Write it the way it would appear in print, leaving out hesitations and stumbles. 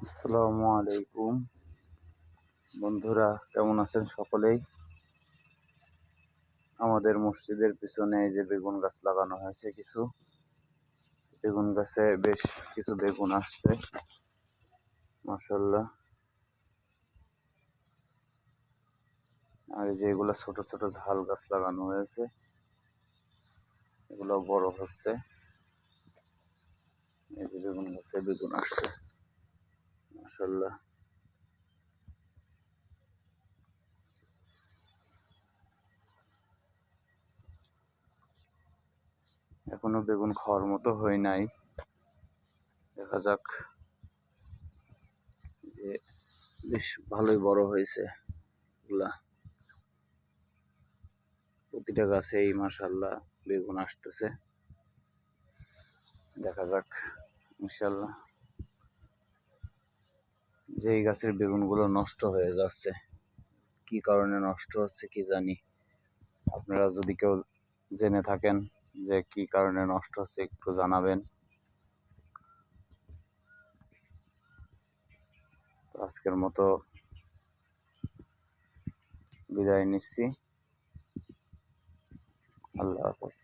আসসালামু আলাইকুম বন্ধুরা, কেমন আছেন সকলেই? আমাদের মসজিদের পিছনে এই যে বেগুন গাছ লাগানো হয়েছে, কিছু বেগুন গাছে বেশ কিছু বেগুন আসছে মাশাআল্লাহ। আর এই যে এগুলো ছোট ছোট ঝাল গাছ লাগানো হয়েছে, এগুলো বড় হচ্ছে। এই যে বেগুন গাছে বেগুন আসছে মাশাআল্লাহ। এখনো বেগুন খাওয়ার মতো হয় নাই, দেখা যাক। যে বেশ ভালোই বড় হয়েছে এগুলা, প্রতিটা গাছেই মাশাআল্লাহ বেগুন আসতেছে। দেখা যাক ইনশাআল্লাহ। যে এই গাছের বেগুনগুলো নষ্ট হয়ে যাচ্ছে, কি কারণে নষ্ট হচ্ছে কি জানি। আপনারা যদি কেউ জেনে থাকেন যে কি কারণে নষ্ট হচ্ছে একটু জানাবেন। তো আজকের মতো বিদায় নিচ্ছি। আল্লাহ হাফেজ।